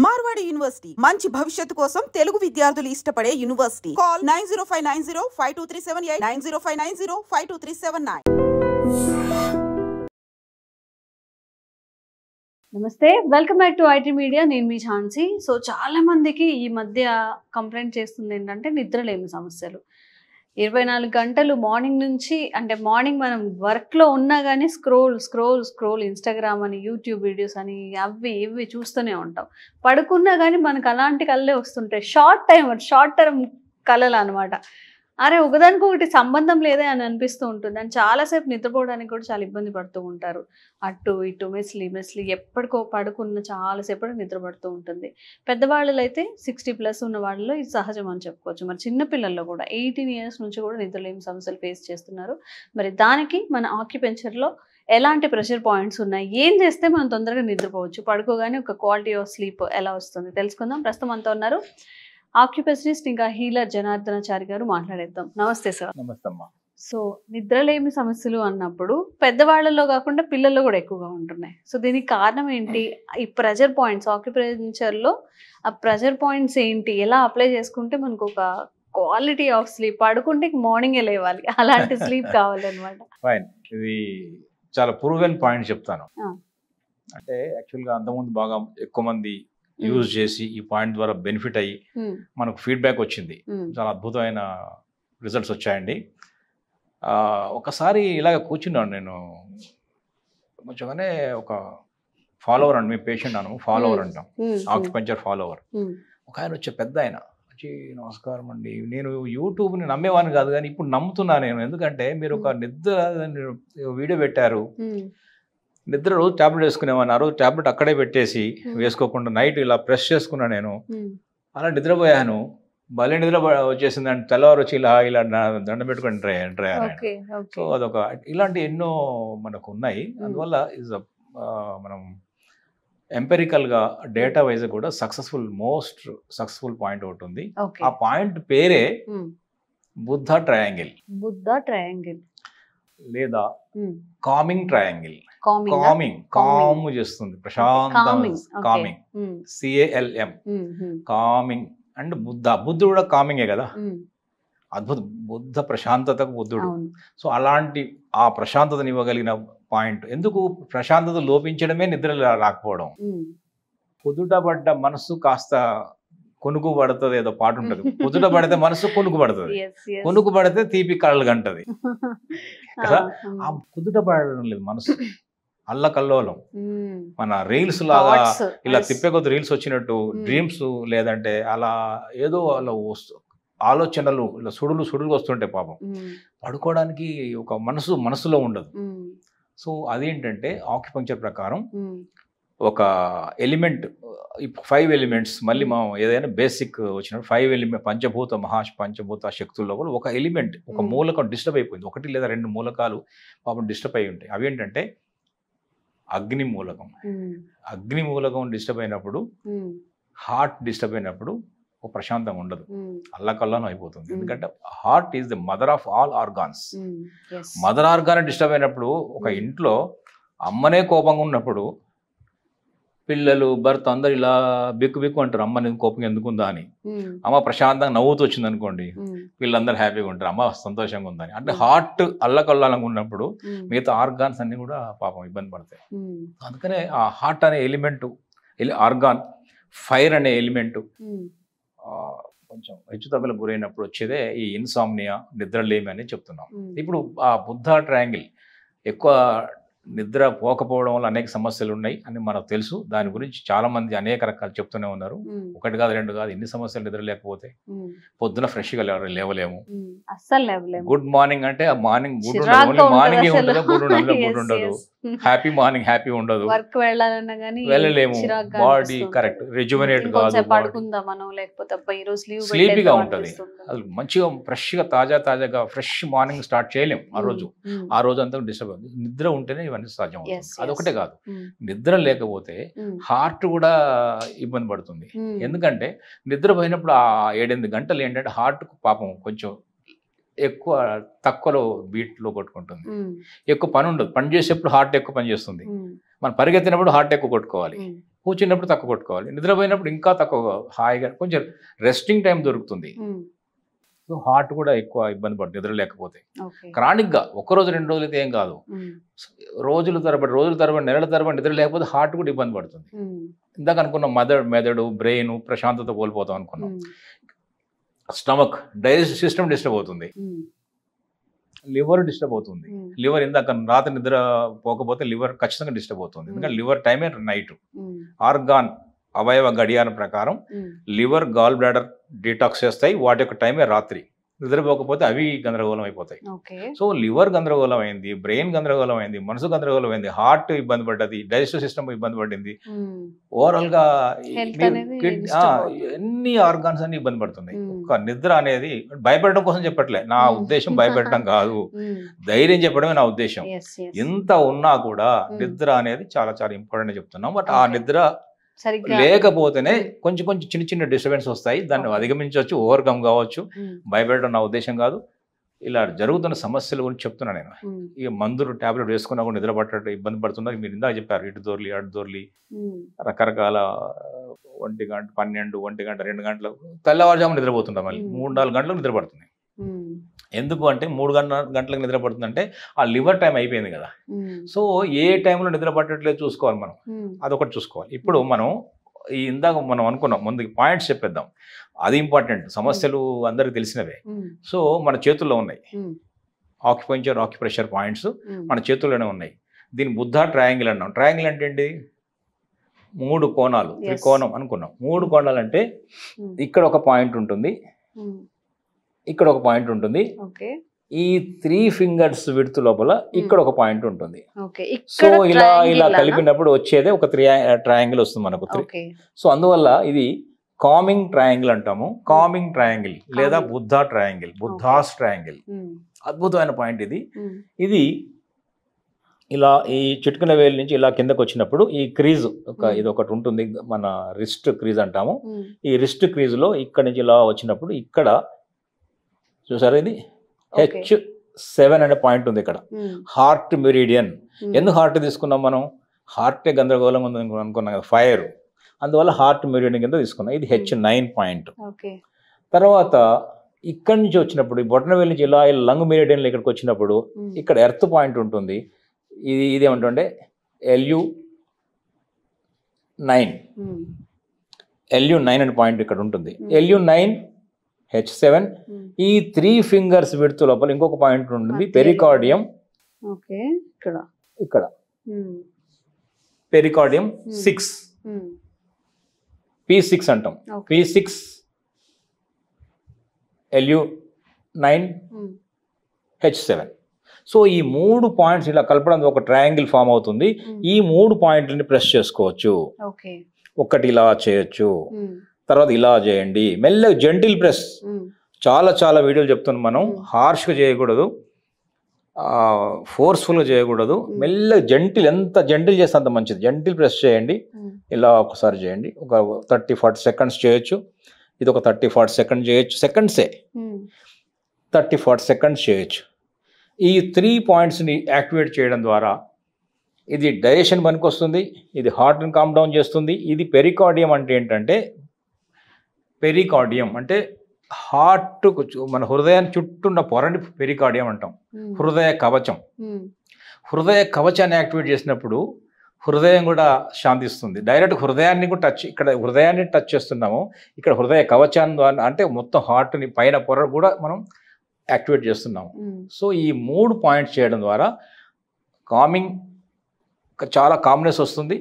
Marwadi university మంచి భవిష్యత్తు కోసం తెలుగు విద్యార్థులు ఇష్టపడే యూనివర్సిటీ. కాల్ 9059052378 9059052379. నమస్తే, welcome back to IT media. నేను మీ ఝాన్సీ. సో చాలా మందికి ఈ మధ్య కంప్లైంట్ చేస్తుంది ఏంటంటే నిద్రలేమి సమస్యలు. 24 గంటలు మార్నింగ్ నుంచి, అంటే మార్నింగ్ మనం వర్క్లో ఉన్నా కానీ స్క్రోల్ ఇన్స్టాగ్రామ్ అని, యూట్యూబ్ వీడియోస్ అని, అవి ఇవి చూస్తూనే ఉంటాం. పడుకున్నా కానీ మనకు అలాంటి కళ్ళే వస్తుంటాయి. షార్ట్ టర్మ్ కళలు అనమాట. అరే ఒకదానికి ఒకటి సంబంధం లేదే అని అనిపిస్తూ ఉంటుంది. అండ్ చాలాసేపు నిద్రపోవడానికి కూడా చాలా ఇబ్బంది పడుతూ ఉంటారు. అటు ఇటు మెస్లీ ఎప్పటికో పడుకున్న చాలాసేపటి నిద్ర పడుతూ ఉంటుంది. పెద్దవాళ్ళు అయితే 60+ ఉన్న వాళ్ళలో ఇది సహజం అని చెప్పుకోవచ్చు. మరి చిన్నపిల్లల్లో కూడా 18 years నుంచి కూడా నిద్రలేని సమస్యలు ఫేస్ చేస్తున్నారు. మరి దానికి మన ఆక్యుపెంచర్లో ఎలాంటి ప్రెషర్ పాయింట్స్ ఉన్నాయి, ఏం చేస్తే మనం తొందరగా నిద్రపోవచ్చు, పడుకోగానే ఒక క్వాలిటీ ఆఫ్ స్లీప్ ఎలా వస్తుంది తెలుసుకుందాం. ప్రస్తుతం అంతా ఉన్నారు ఆక్యుపెషనిస్ట్ ఇంకా హీలర్ జనార్దనాచారి గారు. మాట్లాడేద్దాం. నమస్తే సార్. నమస్తే అమ్మా. సో నిద్రలేమి సమస్యలు అన్నప్పుడు పెద్దవాళ్ళలో కాకుండా పిల్లల్లో కూడా ఎక్కువగా ఉంటున్నాయి. సో దీనికి కారణం ఏంటి? ఈ ప్రెషర్ పాయింట్స్ ఆక్యుపెంచర్లో ఆ ప్రెషర్ పాయింట్స్ ఏంటి, ఎలా అప్లై చేసుకుంటే మనకు ఒక క్వాలిటీ ఆఫ్ స్లీప్, పడుకుంటే మార్నింగే లేవాలి, అలాంటి స్లీప్ కావాలన్నమాట. ఫైన్, ఇది చాలా ప్రూవెన్ పాయింట్ చెప్తాను. అంటే యాక్చువల్గా అంతకుముందు బాగా ఎక్కువ మంది యూజ్ చేసి ఈ పాయింట్ ద్వారా బెనిఫిట్ అయ్యి మనకు ఫీడ్బ్యాక్ వచ్చింది. చాలా అద్భుతమైన రిజల్ట్స్ వచ్చాయండి. ఒకసారి ఇలాగ కూర్చున్నాను నేను, కొంచెంగానే ఒక ఫాలోవర్ అండి, మీ పేషెంట్ అను ఫాలోవర్ అంటాం, ఆక్యుపెంచర్ ఫాలోవర్. ఒక ఆయన వచ్చే పెద్ద ఆయన వచ్చి, నమస్కారం అండి, నేను యూట్యూబ్ని నమ్మేవాడిని కాదు కానీ ఇప్పుడు నమ్ముతున్నాను నేను. ఎందుకంటే మీరు ఒక నిద్ర వీడియో పెట్టారు, నిద్ర రోజు ట్యాబ్లెట్ వేసుకునేవాడిని, ఆ రోజు ట్యాబ్లెట్ అక్కడే పెట్టేసి వేసుకోకుండా నైట్ ఇలా ప్రెస్ చేసుకున్నా నేను, అలా నిద్రపోయాను. భలే నిద్ర వచ్చేసింది అంటే తెల్లవారు వచ్చి ఇలా దండం పెట్టుకుని ఎంటర్ అయ్యాను. సో అదొక ఇలాంటి ఎన్నో మనకు ఉన్నాయి. అందువల్ల మనం ఎంపెరికల్గా డేటా వైజ్ కూడా మోస్ట్ సక్సెస్ఫుల్ పాయింట్ ఒకటి ఉంది. ఆ పాయింట్ పేరే బుద్ధ ట్రయాంగిల్ లేదా కామింగ్ ట్రయాంగిల్. కామ్ చేస్తుంది, ప్రశాంతం, కామింగ్, CALM, కామింగ్. అండ్ బుద్ధుడు కూడా కామింగే కదా, బుద్ధ ప్రశాంతతకు బుద్ధుడు. సో అలాంటి ఆ ప్రశాంతతని ఇవ్వగలిగిన పాయింట్. ఎందుకు ప్రశాంతత లోపించడమే నిద్ర రాకపోవడం. పొద్దుట పడ్డ మనసు కాస్త కొనుకు పడుతుంది, ఏదో పాట ఉంటుంది, పొద్దుట పడితే మనసు కొనుకు పడుతుంది, కొనుకు పడితే తీపి కళ్ళు గంటది కదా. ఆ పొద్దుట పడడం లేదు మనసు, అల్లకల్లోలం. మన రీల్స్ లాగా ఇలా తిప్పే కొద్ది రీల్స్ వచ్చినట్టు డ్రీమ్స్, లేదంటే అలా ఏదో అలా ఆలోచనలు ఇలా సుడులు వస్తుంటాయి పాపం. పడుకోవడానికి ఒక మనసులో ఉండదు. సో అదేంటంటే ఆక్యుపంక్చర్ ప్రకారం ఒక ఎలిమెంట్, 5 ఎలిమెంట్స్, మళ్ళీ మనం ఏదైనా బేసిక్ వచ్చినప్పుడు 5 ఎలిమెంట్, పంచభూత శక్తుల్లో కూడా ఒక ఎలిమెంట్, ఒక మూలకం డిస్టర్బ్ అయిపోయింది. 1 లేదా 2 మూలకాలు పాపం డిస్టర్బ్ అయి ఉంటాయి. అవి ఏంటంటే అగ్ని మూలకం డిస్టర్బ్ అయినప్పుడు, హార్ట్ డిస్టర్బ్ అయినప్పుడు ఒక ప్రశాంతంగా ఉండదు, అల్లకల్లం అయిపోతుంది. ఎందుకంటే heart is the mother of all organs. Mother organ disturb అయినప్పుడు, ఒక ఇంట్లో అమ్మనే కోపంగా ఉన్నప్పుడు పిల్లలు, భర్త అందరు ఇలా బిక్కు అంటారు, అమ్మ నేను కోపం ఎందుకుందా అని. అమ్మ ప్రశాంతంగా నవ్వుతూ వచ్చింది అనుకోండి, వీళ్ళందరూ హ్యాపీగా ఉంటారు, అమ్మ సంతోషంగా ఉందని. అంటే హార్ట్ అల్లకల్లాలంగా ఉన్నప్పుడు మిగతా ఆర్గాన్స్ అన్ని కూడా పాపం ఇబ్బంది పడతాయి. అందుకనే ఆ హార్ట్ అనే ఎలిమెంట్, ఆర్గాన్, ఫైర్ అనే ఎలిమెంట్ కొంచెం హెచ్చుతగ్గులకు గురైనప్పుడు వచ్చేదే ఈ ఇన్సామ్నియా, నిద్రలేమి అని చెప్తున్నాం. ఇప్పుడు ఆ బుద్ధ ట్రయాంగిల్, ఎక్కువ నిద్ర పోకపోవడం వల్ల అనేక సమస్యలు ఉన్నాయి అని మనకు తెలుసు. దాని గురించి చాలా మంది అనేక రకాలు చెప్తూనే ఉన్నారు. 1 కాదు 2 కాదు, ఎన్ని సమస్యలు నిద్ర లేకపోతే. పొద్దున ఫ్రెష్గా లేవలేము, గుడ్ మార్నింగ్ అంటే ఆ మార్నింగ్ గుడ్ ఉండదు, ఓన్లీ మార్నింగే ఉంటుంది, గుడ్ ఉండదు, హ్యాపీ మార్నింగ్ హ్యాపీ ఉండదు, వెళ్ళలేము, బాడీ కరెక్ట్ రిజువనేట్ కాదు, స్లీపీగా ఉంటుంది. అది మంచిగా ఫ్రెష్గా తాజాగా ఫ్రెష్ మార్నింగ్ స్టార్ట్ చేయలేము ఆ రోజు అంతా డిస్టర్బ్ అవుతుంది. నిద్ర ఉంటేనే ఇవన్నీ సాధ్యం అవుతుంది. అదొకటే కాదు, నిద్ర లేకపోతే హార్ట్ కూడా ఇబ్బంది పడుతుంది. ఎందుకంటే నిద్ర పోయినప్పుడు ఆ 7-8 గంటలు ఏంటంటే హార్ట్ పాపం కొంచెం ఎక్కువ తక్కువలో బీట్లో కొట్టుకుంటుంది, ఎక్కువ పని ఉండదు. పని చేసేప్పుడు హార్ట్ ఎక్కువ పని చేస్తుంది, మనం పరిగెత్తినప్పుడు హార్ట్ ఎక్కువ కొట్టుకోవాలి. కూర్చున్నప్పుడు తక్కువ కొట్టుకోవాలి, నిద్రపోయినప్పుడు ఇంకా తక్కువ, హాయిగా కొంచెం రెస్టింగ్ టైం దొరుకుతుంది. సో హార్ట్ కూడా ఎక్కువ ఇబ్బంది పడుతుంది నిద్ర లేకపోతే. క్రానిక్గా ఒక్కరోజు 2 రోజులు అయితే ఏం కాదు, రోజుల తరబడి నెలల తరబడి నిద్ర లేకపోతే హార్ట్ కూడా ఇబ్బంది పడుతుంది. ఇందాక అనుకున్నాం మెదడు బ్రెయిన్ ప్రశాంతత కోల్పోతాం అనుకున్నాం. స్టమక్ డైజెస్టివ్ సిస్టమ్ డిస్టర్బ్ అవుతుంది, లివర్ డిస్టర్బ్ అవుతుంది. లివర్ ఇందాక రాత్రి నిద్ర పోకపోతే లివర్ ఖచ్చితంగా డిస్టర్బ్ అవుతుంది, ఎందుకంటే లివర్ టైమే నైట్. ఆర్గాన్ అవయవ గడియారం ప్రకారం లివర్ గాల్ బ్లాడర్ డీటాక్స్ చేస్తాయి, వాటి యొక్క టైమే రాత్రి. నిద్రపోకపోతే అవి గందరగోళం అయిపోతాయి. సో లివర్ గందరగోళం అయింది, బ్రెయిన్ గందరగోళం అయింది, మనసు గందరగోళం అయింది, హార్ట్ ఇబ్బంది పడ్డది, డైజెస్టివ్ సిస్టమ్ ఇబ్బంది పడింది, ఓవరాల్ గా అన్ని ఆర్గాన్స్ అన్ని ఇబ్బంది పడుతున్నాయి. ఒక నిద్ర అనేది భయపెట్టడం కోసం చెప్పట్లే, నా ఉద్దేశం భయపెట్టడం కాదు, ధైర్యం చెప్పడమే నా ఉద్దేశం. ఎంత ఉన్నా కూడా నిద్ర అనేది చాలా చాలా ఇంపార్టెంట్ చెప్తున్నాం. బట్ ఆ నిద్ర లేకపోతేనే కొంచెం చిన్న చిన్న డిస్టర్బెన్స్ వస్తాయి, దాన్ని అధిగమించవచ్చు, ఓవర్కమ్ కావచ్చు. భయపెట్టడం నా ఉద్దేశం కాదు, ఇలా జరుగుతున్న సమస్యల గురించి చెప్తున్నా నేను. ఇక మందులు టాబ్లెట్ వేసుకున్నా కూడా నిద్ర పట్టడం ఇబ్బంది పడుతున్నారు. మీరు ఇందాక చెప్పారు ఇటు దొర్లి అటు దొర్లి రకరకాల 1 గంట 12 1 గంట 2 గంటలు తెల్లవారుజాము నిద్రపోతుంటాం, మళ్ళీ 3-4 గంటలకు నిద్ర పడుతుంది. ఎందుకు అంటే 3 గంటలకు నిద్ర పడుతుందంటే ఆ లివర్ టైం అయిపోయింది కదా. సో ఏ టైంలో నిద్ర పట్టట్లేదు చూసుకోవాలి మనం, అదొకటి చూసుకోవాలి. ఇప్పుడు మనం ఇందాక మనం అనుకున్నాం, ముందుకి పాయింట్స్ చెప్పేద్దాం, అది ఇంపార్టెంట్. సమస్యలు అందరికి తెలిసినవే, సో మన చేతుల్లో ఉన్నాయి. ఆక్యుపంక్చర్ ఆక్యుప్రెషర్ పాయింట్స్ మన చేతుల్లోనే ఉన్నాయి. దీని బుద్ధ ట్రయాంగిల్ అన్నాం. ట్రయాంగిల్ అంటే ఏంటి? 3 కోణాలు, త్రికోణం అనుకున్నాం. 3 కోణాలు అంటే ఇక్కడ ఒక పాయింట్ ఉంటుంది, ఇక్కడ ఒక పాయింట్ ఉంటుంది, ఈ 3 ఫింగర్స్ విడ్త్ లోపల ఇక్కడ ఒక పాయింట్ ఉంటుంది. సో ఇలా కలిపినప్పుడు వచ్చేదే ఒక ట్రయాంగిల్ వస్తుంది మనకు. సో అందువల్ల ఇది కామింగ్ ట్రయాంగిల్ అంటాము. కామింగ్ ట్రయాంగిల్ లేదా బుద్ధ ట్రయాంగిల్, బుద్ధాస్ ట్రయాంగిల్. అద్భుతమైన పాయింట్ ఇది. ఇది ఇలా ఈ చిటికెన వేలు నుంచి ఇలా కిందకు వచ్చినప్పుడు ఈ క్రీజ్ ఇది ఒకటి ఉంటుంది, మన రిస్ట్ క్రీజ్ అంటాము. ఈ రిస్ట్ క్రీజ్ లో ఇక్కడ నుంచి ఇలా వచ్చినప్పుడు ఇక్కడ చూసారు, ఇది H7 అనే పాయింట్ ఉంది ఇక్కడ. Heart meridian. ఎందుకు హార్ట్ తీసుకున్నాం మనం? హార్టే గందరగోళం ఉంది అనుకున్నాం కదా, ఫైర్, అందువల్ల హార్ట్ మెరిడియన్ కింద తీసుకున్నాం. ఇది H9 పాయింట్. తర్వాత ఇక్కడి నుంచి వచ్చినప్పుడు ఈ బొటనవేలు నుంచి ఇలా లంగ్ మెరిడియన్ ఇక్కడికి వచ్చినప్పుడు ఇక్కడ ఎర్త్ పాయింట్ ఉంటుంది. ఇది ఏమంటుండే LU9 అనే పాయింట్ ఇక్కడ ఉంటుంది. LU9 H7. ఈ 3 ఫింగర్స్ విడ్త్ లోపల ఇంకొక పాయింట్ ఉంటుంది, పెరికార్డియం. ఇక్కడ పెరికార్డియం 6, P6 అంటాం. P6 LU9 H7. సో ఈ 3 పాయింట్స్ ఇలా కలపడం ఒక ట్రయాంగిల్ ఫామ్ అవుతుంది. ఈ 3 పాయింట్లని ప్రెస్ చేసుకోవచ్చు. ఒకటి ఇలా చేయొచ్చు, తర్వాత ఇలా చేయండి, మెల్లగా జెంటిల్ ప్రెస్. చాలా వీడియోలు చెప్తున్నాం మనం, హార్ష్గా చేయకూడదు, ఫోర్స్ఫుల్గా చేయకూడదు, మెల్లగా జెంటిల్, ఎంత జెంటిల్ చేస్తే అంత మంచిది. జెంటిల్ ప్రెస్ చేయండి, ఇలా ఒకసారి చేయండి, ఒక 30-40 సెకండ్స్ చేయొచ్చు. ఇది ఒక 30-40 సెకండ్స్ చేయొచ్చు, సెకండ్సే 30-40 సెకండ్స్ చేయొచ్చు. ఈ 3 పాయింట్స్ని యాక్టివేట్ చేయడం ద్వారా ఇది డైజెషన్ పనికి వస్తుంది, ఇది హార్ట్ని కామ్ డౌన్ చేస్తుంది. ఇది పెరికార్డియం అంటే ఏంటంటే, పెరికార్డియం అంటే హార్ట్ మన హృదయాన్ని చుట్టూ ఉన్న పొరని పెరికార్డియం అంటాం. హృదయ కవచం. హృదయ కవచాన్ని యాక్టివేట్ చేసినప్పుడు హృదయం కూడా శాంతిస్తుంది. డైరెక్ట్ హృదయాన్ని కూడా ఇక్కడ హృదయాన్ని టచ్ చేస్తున్నాము, ఇక్కడ హృదయ కవచాన్ని ద్వారా అంటే మొత్తం హార్ట్ని పైన పొర కూడా మనం యాక్టివేట్ చేస్తున్నాము. సో ఈ 3 పాయింట్స్ చేయడం ద్వారా కామింగ్, చాలా కామ్నెస్ వస్తుంది.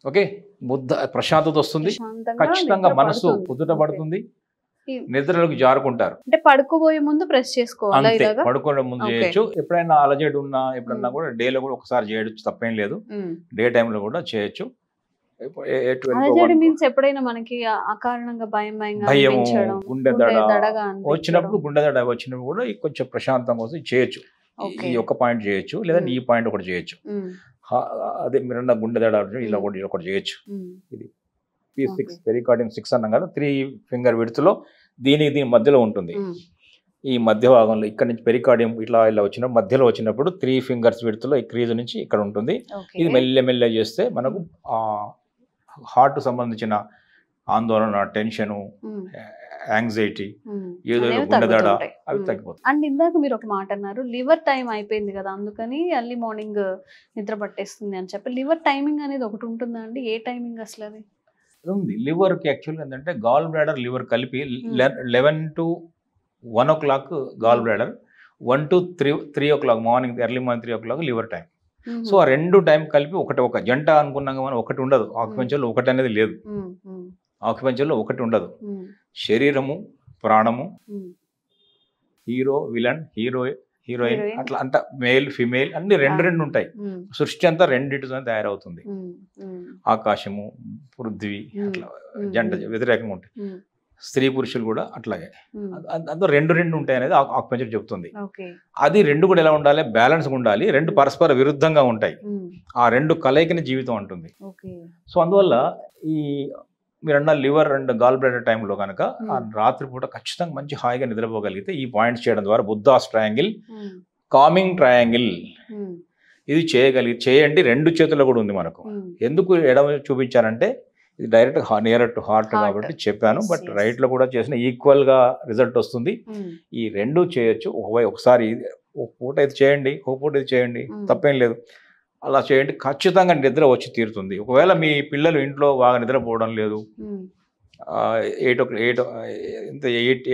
ఓకే, బుద్ధ ప్రశాంతత వస్తుంది, ఖచ్చితంగా మనసు కుదుట పడుతుంది, నిద్రలోకి జారుకుంటారు. అంటే పడుకోబోయే ముందు ప్రెస్ చేసుకోవాలి, పడుకోవడం ముందు చేయొచ్చు. ఎప్పుడైనా అలజడి ఉన్నా ఎప్పుడన్నా కూడా డేలో కూడా ఒకసారి చేయొచ్చు, తప్పేం లేదు. డే టైంలో కూడా చేయొచ్చు. ఎప్పుడైనా మనకి అకారణంగా భయం, గుండె దడ వచ్చినప్పుడు కూడా కొంచెం ప్రశాంతంగా వస్తుంది, చేయొచ్చు. ఈ ఒక పాయింట్ చేయొచ్చు, లేదా ఈ పాయింట్ ఒకటి చేయొచ్చు. అదే మీరన్న గుండె దడ ఇలా ఒకటి చేయొచ్చు. ఇది P6 పెరికార్డియం 6 అన్నాం కదా, 3 ఫింగర్ విడ్త్లో దీని మధ్యలో ఉంటుంది. ఈ మధ్య భాగంలో ఇక్కడ నుంచి పెరికార్డియం ఇట్లా ఇలా వచ్చినప్పుడు మధ్యలో వచ్చినప్పుడు 3 ఫింగర్స్ విడుతులో ఈ క్రీజ్ నుంచి ఇక్కడ ఉంటుంది. ఇది మెల్లె చేస్తే మనకు హార్ట్ సంబంధించిన ఆందోళన, టెన్షను, యాంగ్జైటీ, ఏదో గుండెదడ అవి తగ్గిపోతాయి. అండ్ ఇందాక మీరు ఒక మాట అన్నారు, లివర్ టైం అయిపోయింది కదా అందుకని ఎర్లీ మార్నింగ్ నిద్ర పట్టేస్తుంది అని చెప్పి. లివర్ టైమింగ్ అనేది ఒకటి ఉంటుందా అండి? ఏ టైమింగ్ అసలు అది ఉంది? లివర్కి యాక్చువల్గా ఏంటంటే గాల్ బ్లాడర్ లివర్ కలిపి 11 to 1 o'clock gall bladder, 1 to 3 o'clock morning, early morning 3 o'clock liver time. So ఆ 2 టైం కలిపి ఒక జంట అనుకున్నాం మనం, ఒకటి ఉండదు. ఆక్యుపెన్చర్లో ఒకటి అనేది లేదు. ఆక్యుపెన్చర్లో ఒకటి ఉండదు. శరీరము, ప్రాణము, హీరో, విలన్, హీరోయిన్ అట్లా అంతా మేల్ ఫిమేల్ అన్ని రెండు ఉంటాయి. సృష్టి అంతా రెండింటితో తయారవుతుంది. ఆకాశము, పృథ్వీ అట్లా జంట వ్యతిరేకంగా ఉంటాయి. స్త్రీ పురుషులు కూడా అట్లాగే అందులో రెండు ఉంటాయి అనేది ఆక్యుపెన్చర్ చెప్తుంది. అది రెండు కూడా ఎలా ఉండాలి? బ్యాలెన్స్గా ఉండాలి. రెండు పరస్పర విరుద్ధంగా ఉంటాయి. ఆ రెండు కలయికని జీవితం అంటుంది. సో అందువల్ల ఈ మీరన్న లివర్ అండ్ గాల్ బ్లాడర్ టైంలో కనుక ఆ రాత్రిపూట ఖచ్చితంగా మంచి హాయిగా నిద్రపోగలిగితే ఈ పాయింట్స్ చేయడం ద్వారా బుద్ధాస్ ట్రయాంగిల్, కామింగ్ ట్రయాంగిల్ ఇది చేయండి. 2 చేతుల్లో కూడా ఉంది మనకు. ఎందుకు ఎడమ చూపించారంటే ఇది డైరెక్ట్ నియర్ టు హార్ట్ కాబట్టి చెప్పాను. బట్ రైట్లో కూడా చేసిన ఈక్వల్గా రిజల్ట్ వస్తుంది. ఈ 2 చేయొచ్చు. ఒకసారి ఒక పూట ఇది చేయండి, ఒక పూట ఇది చేయండి, తప్పేం లేదు. అలా చేయండి, ఖచ్చితంగా నిద్ర వచ్చి తీరుతుంది. ఒకవేళ మీ పిల్లలు ఇంట్లో బాగా నిద్రపోవడం లేదు,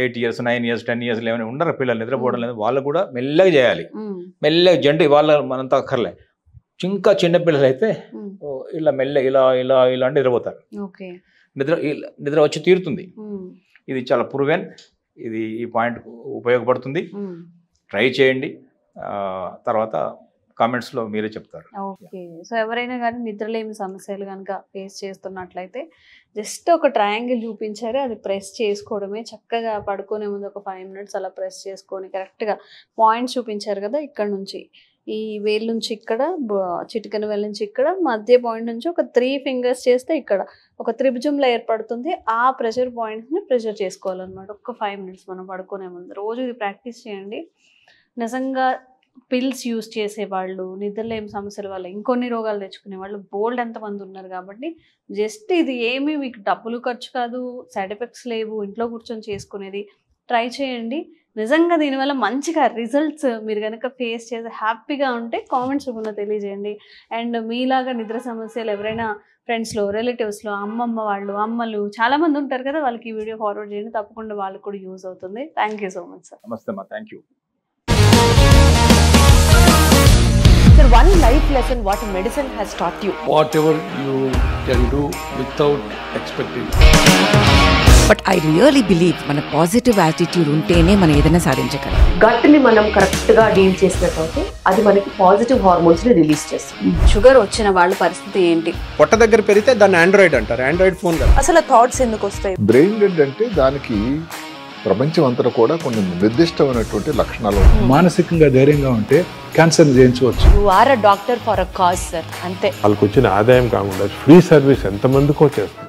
8 years 9 years 10 years 11 ఉండరు పిల్లలు, నిద్రపోవడం లేదు, వాళ్ళు కూడా మెల్లగా చేయాలి. మెల్లగా జంట వాళ్ళ మనంతా అక్కర్లే. ఇంకా చిన్న పిల్లలు అయితే ఇలా మెల్ల ఇలా నిద్రపోతారు. నిద్ర వచ్చి తీరుతుంది. ఇది చాలా ప్రూవెన్. ఇది ఈ పాయింట్ ఉపయోగపడుతుంది. ట్రై చేయండి. తర్వాత కామెంట్స్లో మీరే చెప్తారు. ఓకే. సో ఎవరైనా కానీ నిద్రలేమి సమస్యలు కనుక ఫేస్ చేస్తున్నట్లయితే జస్ట్ ఒక ట్రయాంగిల్ చూపించారు, అది ప్రెస్ చేసుకోవడమే. చక్కగా పడుకునే ముందు ఒక 5 minutes అలా ప్రెస్ చేసుకొని కరెక్ట్గా పాయింట్స్ చూపించారు కదా, ఇక్కడ నుంచి ఈ వేలు నుంచి ఇక్కడ, చిటికెన వేలు నుంచి ఇక్కడ, మధ్య పాయింట్ నుంచి ఒక 3 fingers చేస్తే ఇక్కడ ఒక త్రిభుజంలో ఏర్పడుతుంది. ఆ ప్రెషర్ పాయింట్స్ని ప్రెషర్ చేసుకోవాలన్నమాట. ఒక 5 minutes మనం పడుకునే ముందు. రోజు ఇది ప్రాక్టీస్ చేయండి. నిజంగా పిల్స్ యూజ్ చేసేవాళ్ళు, నిద్రలేమి సమస్యల వల్ల ఇంకొన్ని రోగాలు తెచ్చుకునే వాళ్ళు బోల్డ్ ఎంతమంది ఉన్నారు. కాబట్టి జస్ట్ ఇది ఏమీ మీకు డబ్బులు ఖర్చు కాదు, సైడ్ ఎఫెక్ట్స్ లేవు, ఇంట్లో కూర్చొని చేసుకునేది. ట్రై చేయండి. నిజంగా దీనివల్ల మంచిగా రిజల్ట్స్ మీరు కనుక ఫేస్ చేసి హ్యాపీగా ఉంటే కామెంట్స్ రూపంలో తెలియజేయండి. అండ్ మీలాగా నిద్ర సమస్యలు ఎవరైనా ఫ్రెండ్స్లో, రిలేటివ్స్లో, అమ్మమ్మ వాళ్ళు, అమ్మలు చాలామంది ఉంటారు కదా, వాళ్ళకి ఈ వీడియో ఫార్వర్డ్ చేయండి. తప్పకుండా వాళ్ళకి కూడా యూజ్ అవుతుంది. Thank you so much sir. నమస్తే అమ్మా. Thank you. Sir, one life lesson what medicine has taught you. Whatever you can do without expecting. But I really believe మన పాజిటివ్ యాటిట్యూడ్ ఉంటేనే మనం ఏదైనా సాధించగలం. గట్ ని మనం కరెక్ట్ గా డీల్ చేసినట్లయితే అది మనకి పాజిటివ్ హార్మోన్స్ ని రిలీజ్ చేస్తుంది. షుగర్ వచ్చిన వాళ్ళ పరిస్థితి ఏంటి? పొట్ట దగ్గర పెరిగితే దాన్ని ఆండ్రాయిడ్ అంటారు. ఆండ్రాయిడ్ ఫోన్ కదా. అసలు థాట్స్ ఎందుకు వస్తాయి? బ్రెయిన్ డెడ్ అంటే దానికి ప్రపంచం అంతా కూడా కొన్ని నిర్దిష్టమైనటువంటి లక్షణాలు. మానసికంగా ధైర్యంగా ఉంటే క్యాన్సర్ జయించవచ్చు. You are a doctor for a cause sir. అంతే. వాళ్ళకి వచ్చిన ఆదాయం కాకుండా ఫ్రీ సర్వీస్ ఎంతమందికో చేస్తారు.